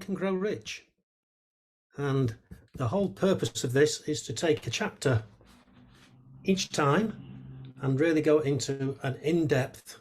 Think and Grow Rich. And the whole purpose of this is to take a chapter each time and really go into an in-depth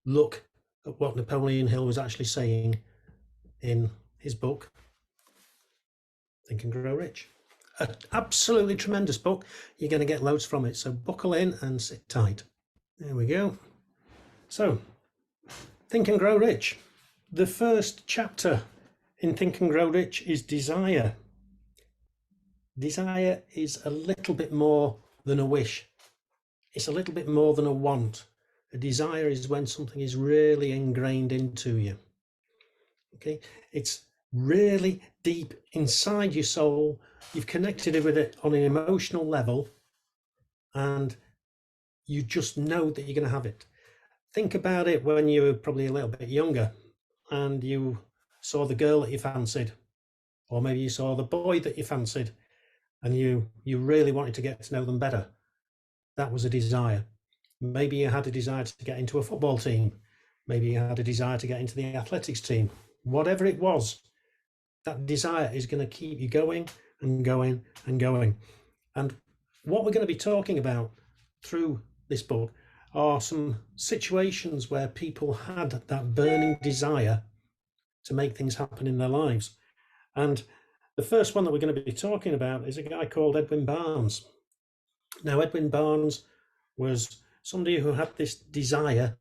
look at what Napoleon Hill was actually saying in his book, Think and Grow Rich. An absolutely tremendous book. You're going to get loads from it, so buckle in and sit tight. There we go. So, Think and Grow Rich. The first chapter in Think and Grow Rich is desire. Desire is a little bit more than a wish. It's a little bit more than a want. A desire is when something is really ingrained into you. Okay, it's really deep inside your soul. You've connected with it on an emotional level, and you just know that you're going to have it. Think about it when you were probably a little bit younger and you saw the girl that you fancied, or maybe you saw the boy that you fancied, and you really wanted to get to know them better. That was a desire. Maybe you had a desire to get into a football team. Maybe you had a desire to get into the athletics team. Whatever it was, that desire is going to keep you going and going and going. And what we're going to be talking about through this book are some situations where people had that burning desire to make things happen in their lives. And the first one that we're going to be talking about is a guy called Edwin Barnes. Now, Edwin Barnes was somebody who had this desire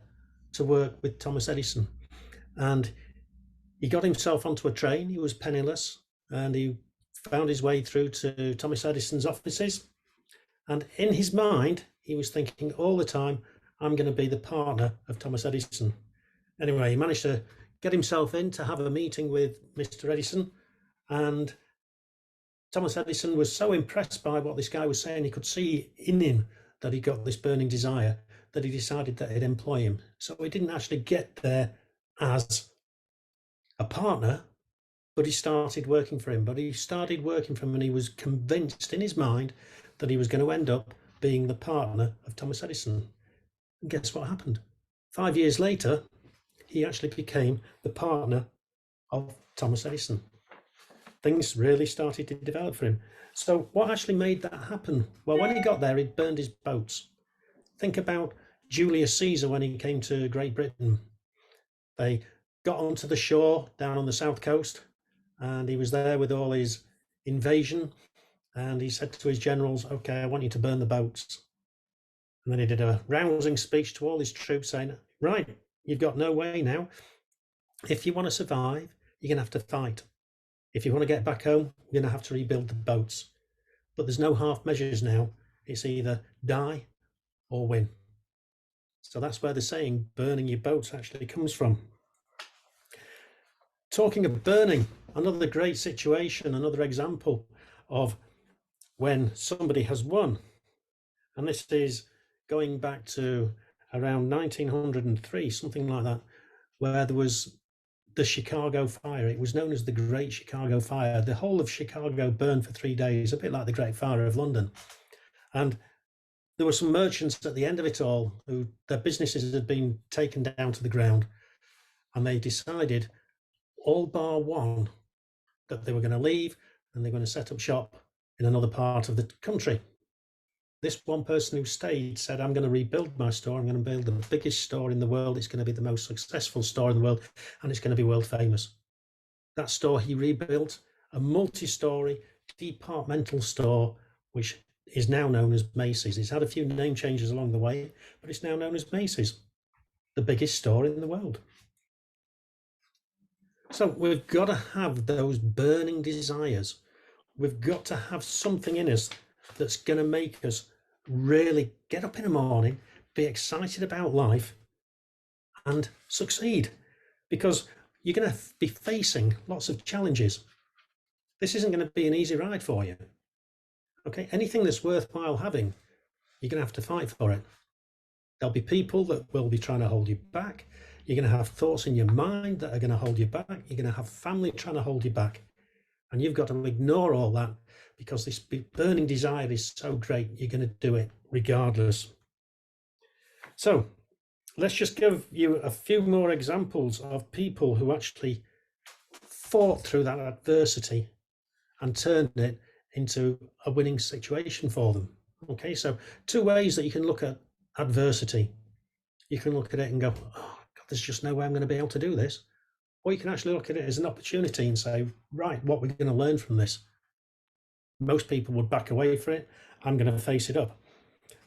to work with Thomas Edison, and he got himself onto a train. He was penniless, and he found his way through to Thomas Edison's offices, and in his mind he was thinking all the time, I'm going to be the partner of Thomas Edison. Anyway, he managed to get himself in to have a meeting with Mr. Edison, and Thomas Edison was so impressed by what this guy was saying, he could see in him that he got this burning desire, that he decided that he'd employ him. So he didn't actually get there as a partner, but he started working for him. But he started working for him, and he was convinced in his mind that he was going to end up being the partner of Thomas Edison. And guess what happened? 5 years later, he actually became the partner of Thomas Edison. Things really started to develop for him. So what actually made that happen? Well, when he got there, he'd burned his boats. Think about Julius Caesar when he came to Great Britain. They got onto the shore down on the south coast, and he was there with all his invasion, and he said to his generals, okay, I want you to burn the boats. And then he did a rousing speech to all his troops saying, right, you've got no way now. If you want to survive, you're going to have to fight. If you want to get back home, you're going to have to rebuild the boats. But there's no half measures now. It's either die or win. So that's where the saying, burning your boats, actually comes from. Talking of burning, another great situation, another example of when somebody has won. And this is going back to around 1903, something like that, where there was the Chicago fire. It was known as the Great Chicago Fire. The whole of Chicago burned for 3 days, a bit like the Great Fire of London. And there were some merchants at the end of it all who their businesses had been taken down to the ground, and they decided, all bar one, that they were going to leave and they're going to set up shop in another part of the country. This one person who stayed said, I'm going to rebuild my store. I'm going to build the biggest store in the world. It's going to be the most successful store in the world, and it's going to be world famous. That store he rebuilt, a multi-story departmental store, which is now known as Macy's. It's had a few name changes along the way, but it's now known as Macy's, the biggest store in the world. So we've got to have those burning desires. We've got to have something in us that's going to make us really get up in the morning, be excited about life, and succeed. Because you're going to be facing lots of challenges. This isn't going to be an easy ride for you. Okay, anything that's worthwhile having, you're going to have to fight for it. There'll be people that will be trying to hold you back. You're going to have thoughts in your mind that are going to hold you back. You're going to have family trying to hold you back. And you've got to ignore all that, because this burning desire is so great, you're going to do it regardless. So let's just give you a few more examples of people who actually fought through that adversity and turned it into a winning situation for them. Okay, so two ways that you can look at adversity. You can look at it and go, oh God, there's just no way I'm going to be able to do this. Or you can actually look at it as an opportunity and say, right, what we're going to learn from this. Most people would back away from it. I'm going to face it up.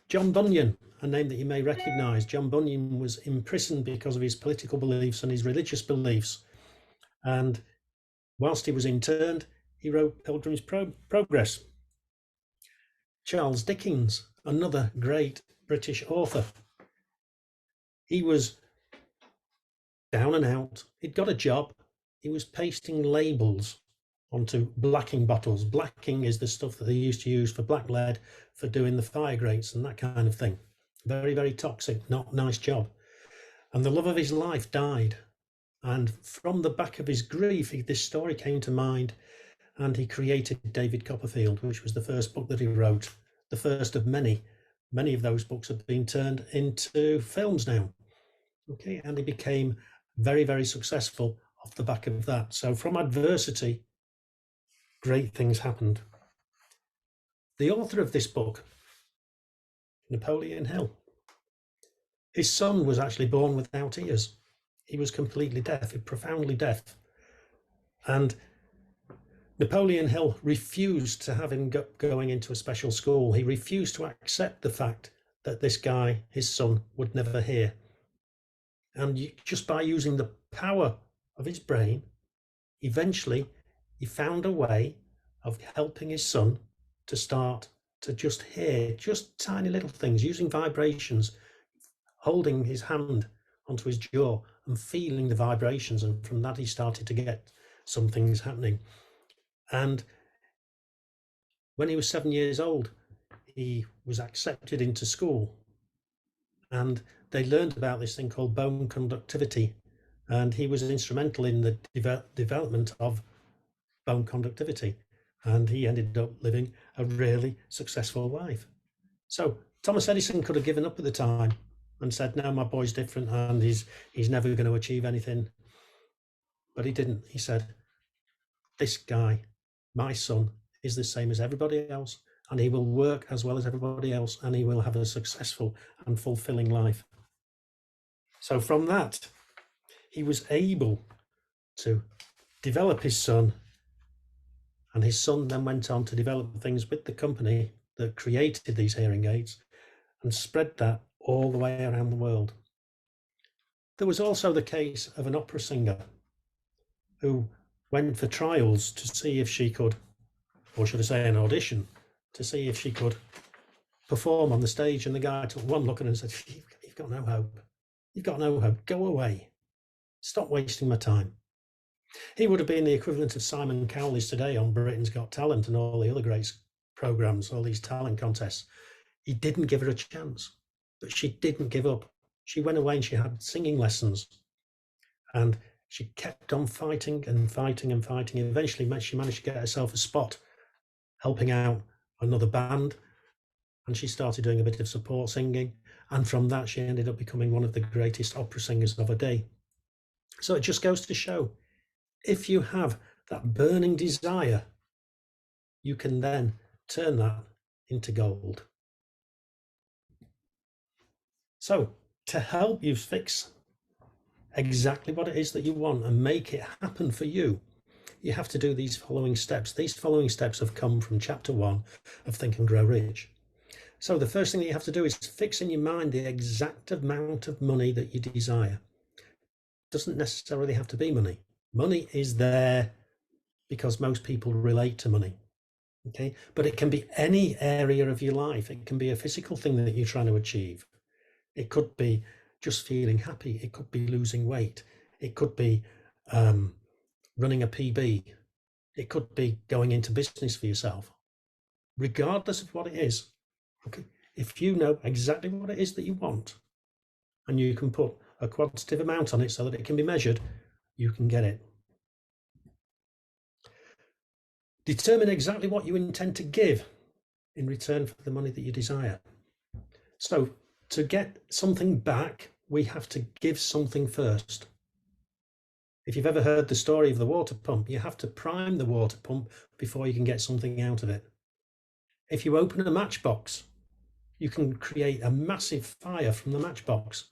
John Bunyan, a name that you may recognise. John Bunyan was imprisoned because of his political beliefs and his religious beliefs. And whilst he was interned, he wrote Pilgrim's Progress. Charles Dickens, another great British author. He was down and out. He'd got a job. He was pasting labels onto blacking bottles. Blacking is the stuff that they used to use for black lead for doing the fire grates and that kind of thing. Very, very toxic, not nice job. And the love of his life died. And from the back of his grief, this story came to mind, and he created David Copperfield, which was the first book that he wrote, the first of many. Many of those books have been turned into films now. Okay, and he became very, very successful off the back of that. So from adversity, great things happened. The author of this book, Napoleon Hill, his son was actually born without ears. He was completely deaf, profoundly deaf. And Napoleon Hill refused to have him going into a special school. He refused to accept the fact that this guy, his son, would never hear. And just by using the power of his brain, eventually he found a way of helping his son to start to just hear just tiny little things, using vibrations, holding his hand onto his jaw and feeling the vibrations. And from that, he started to get some things happening. And when he was 7 years old, he was accepted into school. And they learned about this thing called bone conductivity. And he was instrumental in the development of bone conductivity. And he ended up living a really successful life. So Thomas Edison could have given up at the time and said, no, my boy's different and he's never going to achieve anything. But he didn't. He said, this guy, my son, is the same as everybody else, and he will work as well as everybody else, and he will have a successful and fulfilling life. So from that, he was able to develop his son, and his son then went on to develop things with the company that created these hearing aids and spread that all the way around the world. There was also the case of an opera singer who went for trials to see if she could, or should I say an audition, to see if she could perform on the stage. And the guy took one look at her and said, you've got no hope. You've got no hope. Go away. Stop wasting my time. He would have been the equivalent of Simon Cowley's today on Britain's Got Talent and all the other great programs, all these talent contests. He didn't give her a chance, but she didn't give up. She went away and she had singing lessons, and she kept on fighting and fighting and fighting. Eventually, she managed to get herself a spot helping out another band, and she started doing a bit of support singing. And from that, she ended up becoming one of the greatest opera singers of her day. So it just goes to show, if you have that burning desire, you can then turn that into gold. So to help you fix exactly what it is that you want and make it happen for you, you have to do these following steps. These following steps have come from chapter 1 of Think and Grow Rich. So the first thing that you have to do is fix in your mind the exact amount of money that you desire. It doesn't necessarily have to be money. Money is there because most people relate to money. Okay, but it can be any area of your life. It can be a physical thing that you're trying to achieve. It could be just feeling happy. It could be losing weight. It could be running a PB. It could be going into business for yourself. Regardless of what it is, okay, if you know exactly what it is that you want, and you can put a quantitative amount on it so that it can be measured, you can get it. Determine exactly what you intend to give in return for the money that you desire. So to get something back, we have to give something first. If you've ever heard the story of the water pump, you have to prime the water pump before you can get something out of it. If you open a matchbox, you can create a massive fire from the matchbox.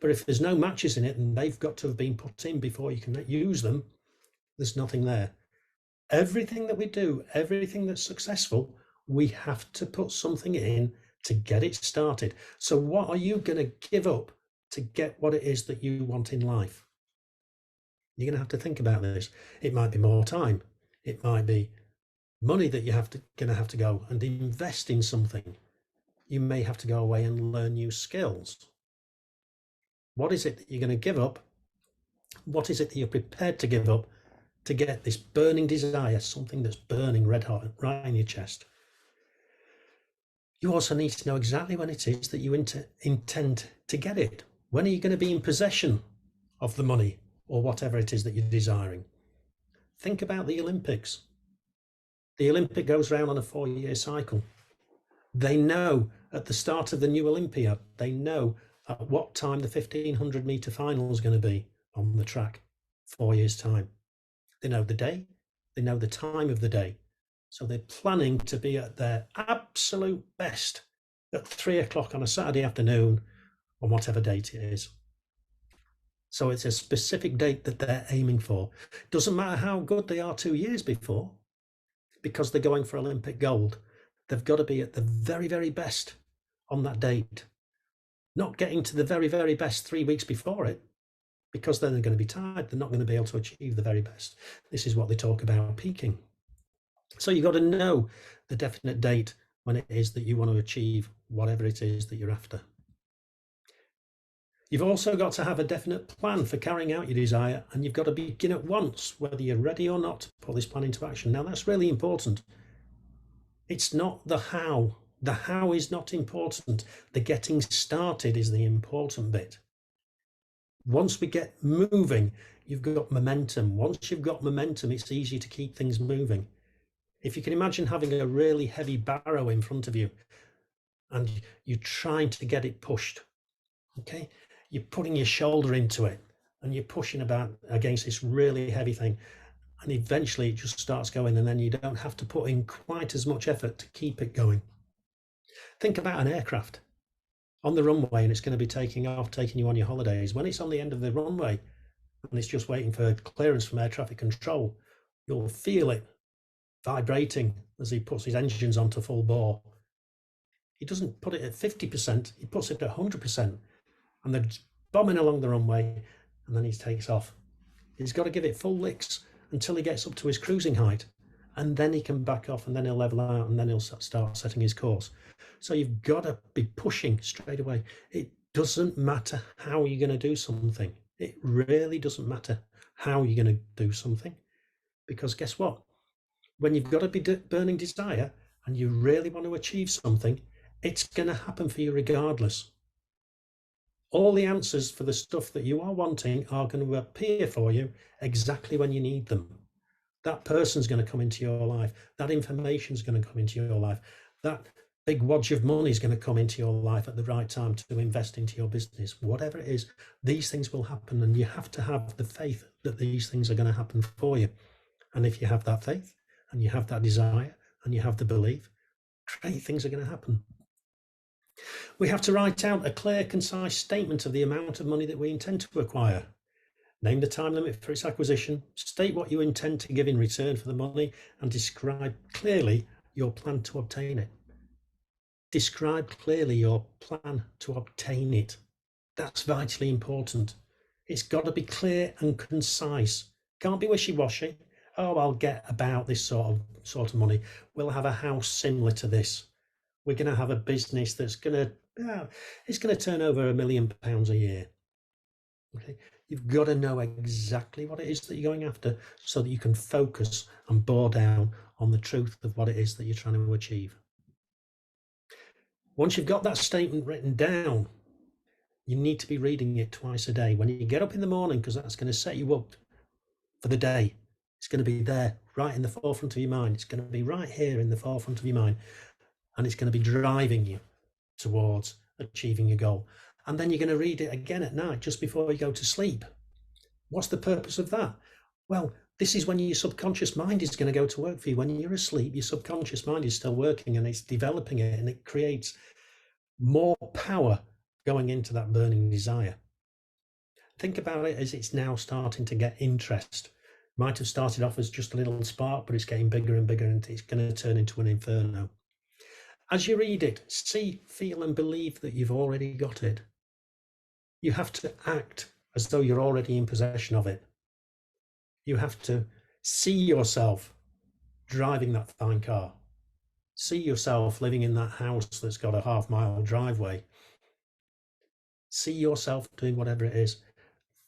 But if there's no matches in it and they've got to have been put in before you can use them, there's nothing there. Everything that we do, everything that's successful, we have to put something in to get it started. So what are you going to give up to get what it is that you want in life? You're going to have to think about this. It might be more time. It might be money that you're going to have to go and invest in something. You may have to go away and learn new skills. What is it that you're going to give up? What is it that you're prepared to give up to get this burning desire, something that's burning red hot right in your chest? You also need to know exactly when it is that you intend to get it. When are you going to be in possession of the money or whatever it is that you're desiring? Think about the Olympics. The Olympic goes round on a 4-year cycle. They know at the start of the new Olympiad, they know at what time the 1500 metre final is going to be on the track, 4 years' time. They know the day, they know the time of the day. So they're planning to be at their absolute best at 3 o'clock on a Saturday afternoon on whatever date it is. So it's a specific date that they're aiming for. Doesn't matter how good they are 2 years before, because they're going for Olympic gold. They've got to be at the very, very best on that date. Not getting to the very, very best 3 weeks before it, because then they're going to be tired. They're not going to be able to achieve the very best. This is what they talk about peaking. So you've got to know the definite date when it is that you want to achieve whatever it is that you're after. You've also got to have a definite plan for carrying out your desire, and you've got to begin at once, whether you're ready or not, to put this plan into action. Now, that's really important. It's not the how. The how is not important. The getting started is the important bit. Once we get moving, you've got momentum. Once you've got momentum, it's easy to keep things moving. If you can imagine having a really heavy barrow in front of you and you're trying to get it pushed, okay? You're putting your shoulder into it and you're pushing about against this really heavy thing, and eventually it just starts going, and then you don't have to put in quite as much effort to keep it going. Think about an aircraft on the runway and it's going to be taking off, taking you on your holidays. When it's on the end of the runway and it's just waiting for clearance from air traffic control, you'll feel it vibrating as he puts his engines onto full bore. He doesn't put it at 50%, he puts it at 100%, and they're bombing along the runway, and then he takes off. He's got to give it full licks until he gets up to his cruising height, and then he can back off, and then he'll level out, and then he'll start setting his course. So you've got to be pushing straight away. It doesn't matter how you're going to do something. It really doesn't matter how you're going to do something, because guess what? When you've got a burning desire and you really want to achieve something, it's going to happen for you regardless. All the answers for the stuff that you are wanting are going to appear for you exactly when you need them. That person's going to come into your life. That information is going to come into your life. That big wad of money is going to come into your life at the right time to invest into your business. Whatever it is, these things will happen, and you have to have the faith that these things are going to happen for you. And if you have that faith, and you have that desire, and you have the belief, great things are going to happen. We have to write out a clear, concise statement of the amount of money that we intend to acquire. Name the time limit for its acquisition, state what you intend to give in return for the money, and describe clearly your plan to obtain it. Describe clearly your plan to obtain it. That's vitally important. It's got to be clear and concise. Can't be wishy-washy. Oh, I'll get about this sort of money. We'll have a house similar to this. We're going to have a business that's going to turn over £1 million a year. Okay, you've got to know exactly what it is that you're going after, so that you can focus and bore down on the truth of what it is that you're trying to achieve. Once you've got that statement written down, you need to be reading it twice a day. When you get up in the morning, because that's going to set you up for the day. It's going to be there right in the forefront of your mind. It's going to be right here in the forefront of your mind, and it's going to be driving you towards achieving your goal. And then you're going to read it again at night just before you go to sleep. What's the purpose of that? Well, this is when your subconscious mind is going to go to work for you. When you're asleep, your subconscious mind is still working and it's developing it, and it creates more power going into that burning desire. Think about it as it's now starting to get interest. Might have started off as just a little spark, but it's getting bigger and bigger, and it's going to turn into an inferno. As you read it, see, feel, and believe that you've already got it. You have to act as though you're already in possession of it. You have to see yourself driving that fine car. See yourself living in that house that's got a half-mile driveway. See yourself doing whatever it is.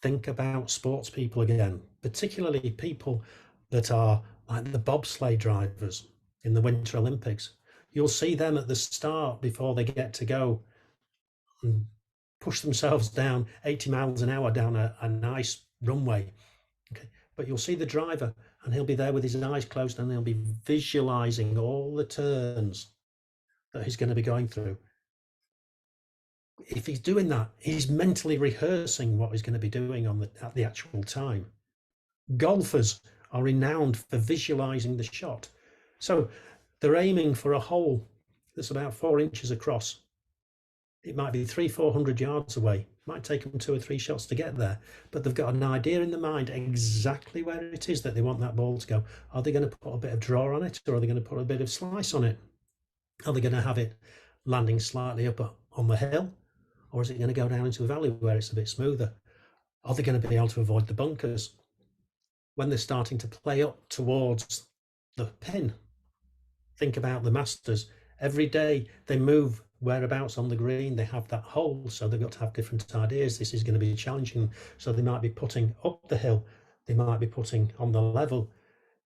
Think about sports people again, particularly people that are like the bobsleigh drivers in the Winter Olympics. You'll see them at the start before they get to go and push themselves down 80 miles an hour down a nice runway. Okay. But you'll see the driver, and he'll be there with his eyes closed, and he'll be visualizing all the turns that he's going to be going through. If he's doing that, he's mentally rehearsing what he's going to be doing at the actual time. Golfers are renowned for visualizing the shot. So they're aiming for a hole that's about 4 inches across. It might be 300-400 yards away. It might take them 2 or 3 shots to get there, but they've got an idea in their mind exactly where it is that they want that ball to go. Are they going to put a bit of draw on it, or are they going to put a bit of slice on it? Are they going to have it landing slightly up on the hill, or is it going to go down into a valley where it's a bit smoother? Are they going to be able to avoid the bunkers? When they're starting to play up towards the pin, think about the Masters. Every day they move whereabouts on the green, they have that hole, so they've got to have different ideas. This is going to be challenging, so they might be putting up the hill, they might be putting on the level,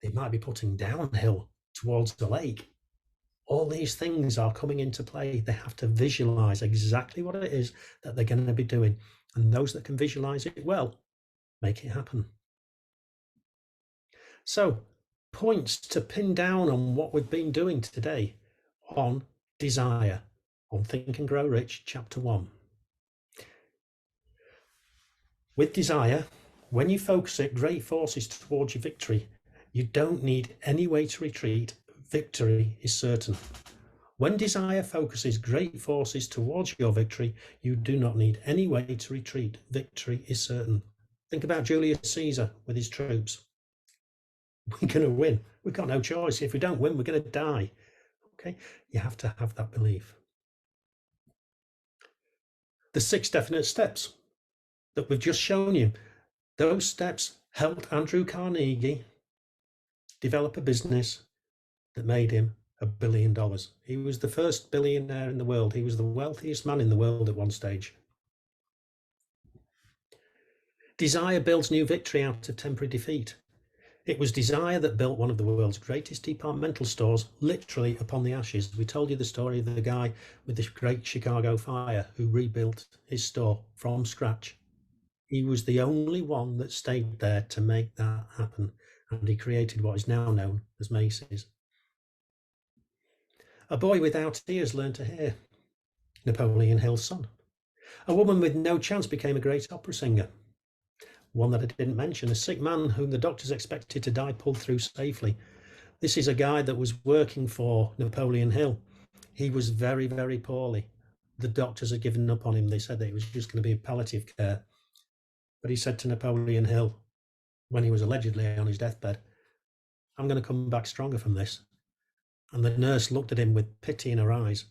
they might be putting downhill towards the lake. All these things are coming into play. They have to visualize exactly what it is that they're going to be doing, and those that can visualize it well make it happen. So, points to pin down on what we've been doing today on desire, on Think and Grow Rich, Chapter 1. With desire, when you focus it, great forces towards your victory. You don't need any way to retreat. Victory is certain. When desire focuses great forces towards your victory, you do not need any way to retreat. Victory is certain. Think about Julius Caesar with his troops. We're going to win. We've got no choice. If we don't win, we're going to die. Okay, you have to have that belief. The 6 definite steps that we've just shown you, those steps helped Andrew Carnegie develop a business that made him $1 billion. He was the first billionaire in the world. He was the wealthiest man in the world at one stage. Desire builds new victory out of temporary defeat. It was desire that built one of the world's greatest departmental stores, literally upon the ashes. We told you the story of the guy with the Great Chicago Fire who rebuilt his store from scratch. He was the only one that stayed there to make that happen, and he created what is now known as Macy's. A boy without ears learned to hear. Napoleon Hill's son. A woman with no chance became a great opera singer. One that I didn't mention, a sick man whom the doctors expected to die pulled through safely. This is a guy that was working for Napoleon Hill. He was very, very poorly. The doctors had given up on him. They said that it was just going to be palliative care. But he said to Napoleon Hill, when he was allegedly on his deathbed, I'm going to come back stronger from this. And the nurse looked at him with pity in her eyes,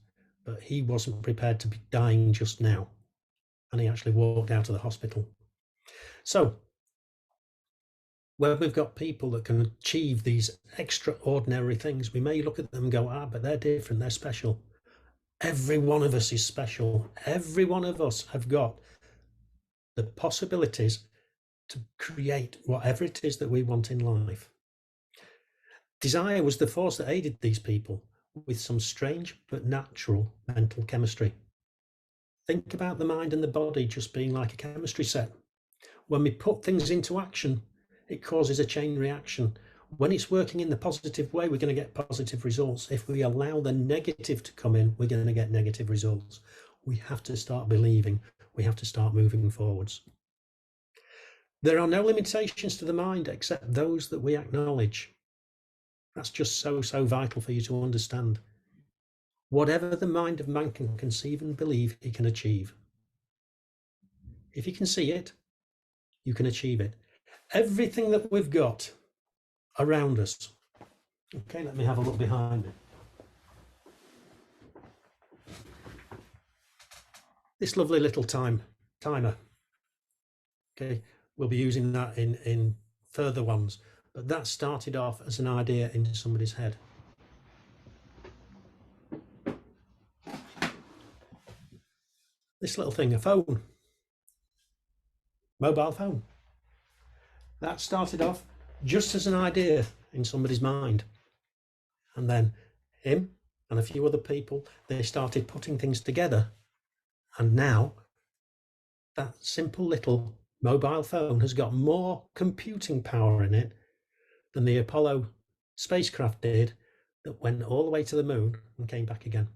but he wasn't prepared to be dying just now. And he actually walked out of the hospital. So, when we've got people that can achieve these extraordinary things, we may look at them and go, but they're different, they're special. Every one of us is special. Every one of us have got the possibilities to create whatever it is that we want in life. Desire was the force that aided these people with some strange but natural mental chemistry. Think about the mind and the body just being like a chemistry set. When we put things into action, it causes a chain reaction. When it's working in the positive way, we're going to get positive results. If we allow the negative to come in, we're going to get negative results. We have to start believing. We have to start moving forwards. There are no limitations to the mind except those that we acknowledge. That's just so vital for you to understand. Whatever the mind of man can conceive and believe, he can achieve. If you can see it, you can achieve it. Everything that we've got around us. Okay, let me have a look behind me. This lovely little timer. Okay, we'll be using that in further ones, but that started off as an idea in somebody's head. This little thing, a phone, mobile phone, that started off just as an idea in somebody's mind. And then him and a few other people, they started putting things together. And now that simple little mobile phone has got more computing power in it than the Apollo spacecraft did that went all the way to the moon and came back again.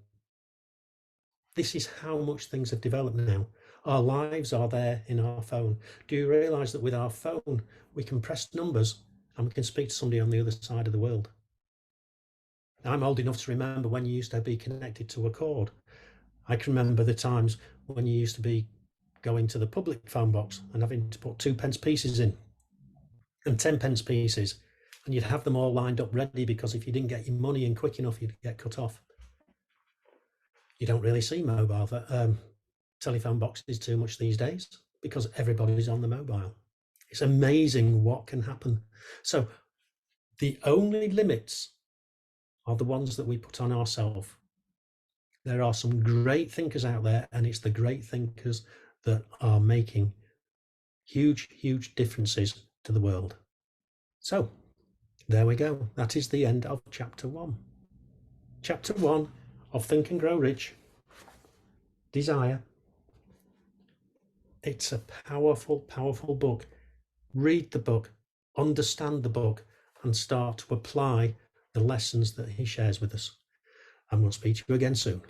This is how much things have developed now. Our lives are there in our phone. Do you realize that with our phone, we can press numbers and we can speak to somebody on the other side of the world? I'm old enough to remember when you used to be connected to a cord. I can remember the times when you used to be going to the public phone box and having to put 2p pieces in and 10p pieces, and you'd have them all lined up ready, because if you didn't get your money in quick enough, you'd get cut off. You don't really see mobile telephone boxes too much these days because everybody's on the mobile. It's amazing what can happen. So the only limits are the ones that we put on ourselves. There are some great thinkers out there, and it's the great thinkers that are making huge differences to the world. So there we go. That is the end of chapter 1. Chapter 1 of Think and Grow Rich, Desire. It's a powerful book. Read the book, understand the book, and start to apply the lessons that he shares with us. I'm going to speak to you again soon.